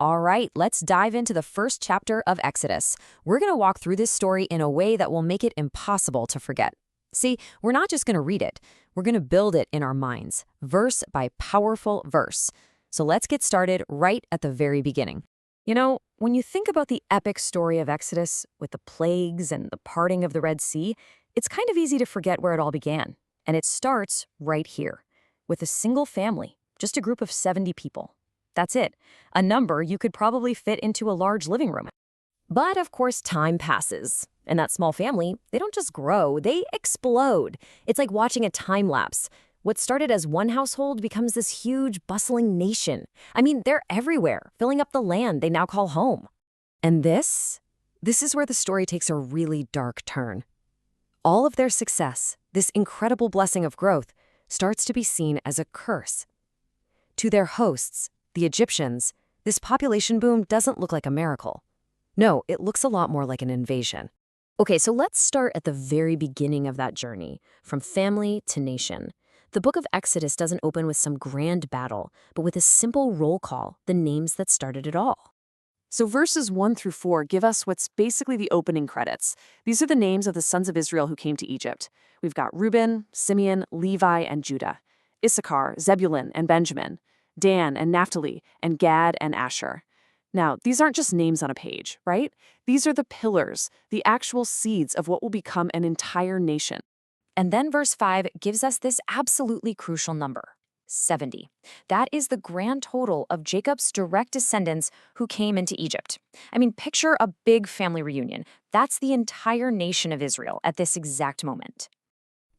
All right, let's dive into the first chapter of Exodus. We're going to walk through this story in a way that will make it impossible to forget. See, we're not just going to read it, we're going to build it in our minds, verse by powerful verse. So let's get started right at the very beginning. When you think about the epic story of Exodus, with the plagues and the parting of the Red Sea, it's kind of easy to forget where it all began. And it starts right here, with a single family, just a group of 70 people. That's it, a number you could probably fit into a large living room. But of course, time passes. And that small family, they don't just grow, they explode. It's like watching a time lapse. What started as one household becomes this huge, bustling nation. I mean, they're everywhere, filling up the land they now call home. And this is where the story takes a really dark turn. All of their success, this incredible blessing of growth, starts to be seen as a curse. To their hosts, the Egyptians, this population boom doesn't look like a miracle. No, it looks a lot more like an invasion. Okay, so let's start at the very beginning of that journey, from family to nation. The book of Exodus doesn't open with some grand battle, but with a simple roll call, the names that started it all. So verses 1 through 4 give us what's basically the opening credits. These are the names of the sons of Israel who came to Egypt. We've got Reuben, Simeon, Levi, and Judah, Issachar, Zebulun, and Benjamin, Dan and Naphtali, and Gad and Asher. Now, these aren't just names on a page, right? These are the pillars, the actual seeds of what will become an entire nation. And then verse 5 gives us this absolutely crucial number, 70. That is the grand total of Jacob's direct descendants who came into Egypt. I mean, picture a big family reunion. That's the entire nation of Israel at this exact moment.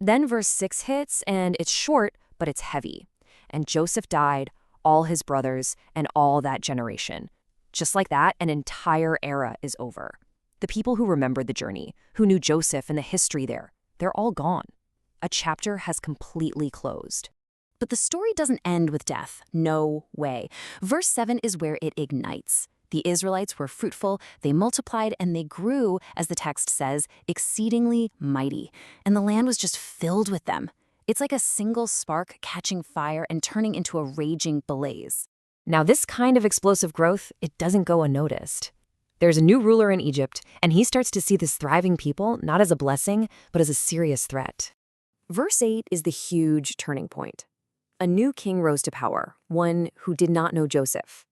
Then verse 6 hits, and it's short, but it's heavy. And Joseph died, all his brothers, and all that generation. Just like that, an entire era is over. The people who remembered the journey, who knew Joseph and the history there, they're all gone. A chapter has completely closed. But the story doesn't end with death. No way. Verse 7 is where it ignites. The Israelites were fruitful, they multiplied, and they grew, as the text says, exceedingly mighty. And the land was just filled with them. It's like a single spark catching fire and turning into a raging blaze. Now, this kind of explosive growth, it doesn't go unnoticed. There's a new ruler in Egypt, and he starts to see this thriving people not as a blessing, but as a serious threat. Verse 8 is the huge turning point. A new king rose to power, one who did not know Joseph.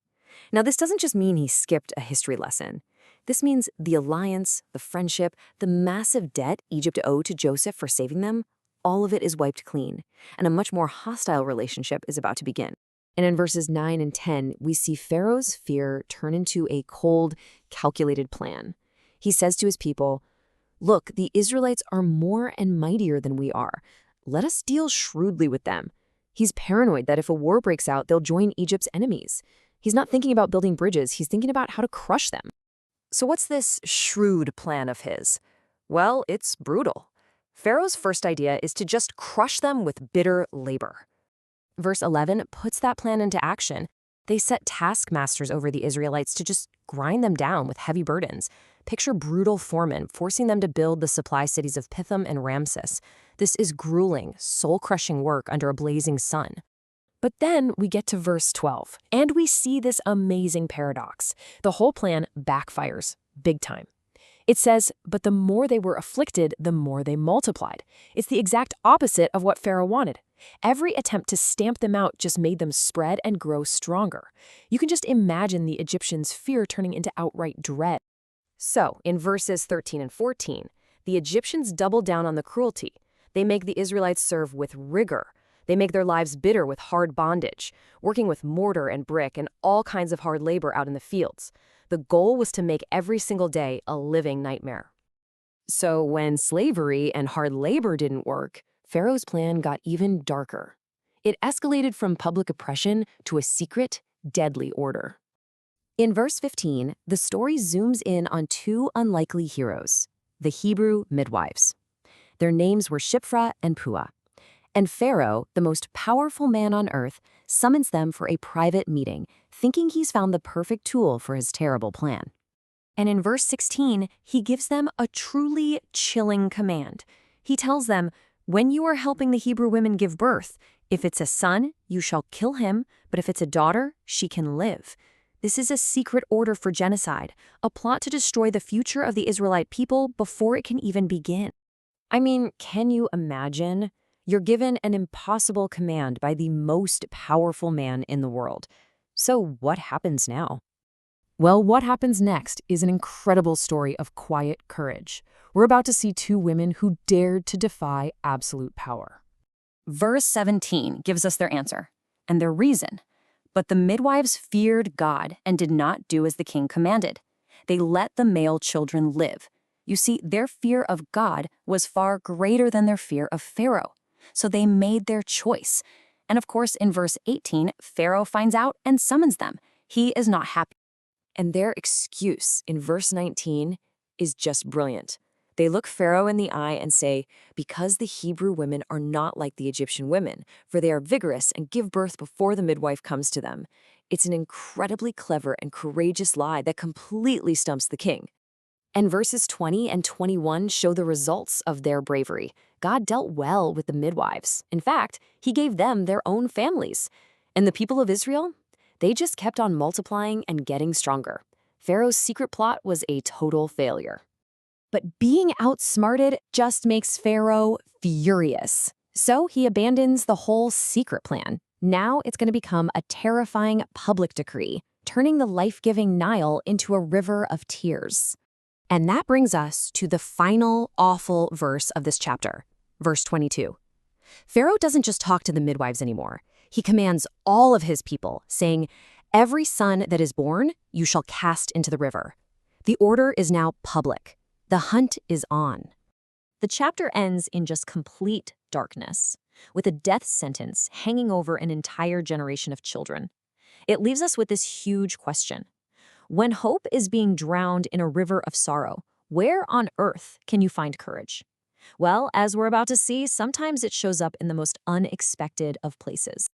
Now, this doesn't just mean he skipped a history lesson. This means the alliance, the friendship, the massive debt Egypt owed to Joseph for saving them, all of it is wiped clean, and a much more hostile relationship is about to begin. And in verses 9 and 10, we see Pharaoh's fear turn into a cold, calculated plan. He says to his people, "Look, the Israelites are more and mightier than we are. Let us deal shrewdly with them." He's paranoid that if a war breaks out, they'll join Egypt's enemies. He's not thinking about building bridges, he's thinking about how to crush them. So what's this shrewd plan of his? Well, it's brutal. Pharaoh's first idea is to just crush them with bitter labor. Verse 11 puts that plan into action. They set taskmasters over the Israelites to just grind them down with heavy burdens. Picture brutal foremen forcing them to build the supply cities of Pithom and Ramses. This is grueling, soul-crushing work under a blazing sun. But then we get to verse 12, and we see this amazing paradox. The whole plan backfires, big time. It says, but the more they were afflicted, the more they multiplied. It's the exact opposite of what Pharaoh wanted. Every attempt to stamp them out just made them spread and grow stronger. You can just imagine the Egyptians' fear turning into outright dread. So, in verses 13 and 14, the Egyptians double down on the cruelty. They make the Israelites serve with rigor. They make their lives bitter with hard bondage, working with mortar and brick and all kinds of hard labor out in the fields. The goal was to make every single day a living nightmare. So when slavery and hard labor didn't work, Pharaoh's plan got even darker. It escalated from public oppression to a secret, deadly order. In verse 15, the story zooms in on two unlikely heroes, the Hebrew midwives. Their names were Shiphrah and Puah. And Pharaoh, the most powerful man on earth, summons them for a private meeting, thinking he's found the perfect tool for his terrible plan. And in verse 16, he gives them a truly chilling command. He tells them, when you are helping the Hebrew women give birth, if it's a son, you shall kill him, but if it's a daughter, she can live. This is a secret order for genocide, a plot to destroy the future of the Israelite people before it can even begin. I mean, can you imagine? You're given an impossible command by the most powerful man in the world. So what happens now? Well, what happens next is an incredible story of quiet courage. We're about to see two women who dared to defy absolute power. Verse 17 gives us their answer and their reason. But the midwives feared God and did not do as the king commanded. They let the male children live. You see, their fear of God was far greater than their fear of Pharaoh. So they made their choice. And of course, in verse 18, Pharaoh finds out and summons them. He is not happy. And their excuse in verse 19 is just brilliant. They look Pharaoh in the eye and say, because the Hebrew women are not like the Egyptian women, for they are vigorous and give birth before the midwife comes to them. It's an incredibly clever and courageous lie that completely stumps the king. And verses 20 and 21 show the results of their bravery. God dealt well with the midwives. In fact, he gave them their own families. And the people of Israel? They just kept on multiplying and getting stronger. Pharaoh's secret plot was a total failure. But being outsmarted just makes Pharaoh furious. So he abandons the whole secret plan. Now it's going to become a terrifying public decree, turning the life-giving Nile into a river of tears. And that brings us to the final awful verse of this chapter, verse 22. Pharaoh doesn't just talk to the midwives anymore. He commands all of his people, saying, every son that is born you shall cast into the river. The order is now public. The hunt is on. The chapter ends in just complete darkness, with a death sentence hanging over an entire generation of children. It leaves us with this huge question. When hope is being drowned in a river of sorrow, where on earth can you find courage? Well, as we're about to see, sometimes it shows up in the most unexpected of places.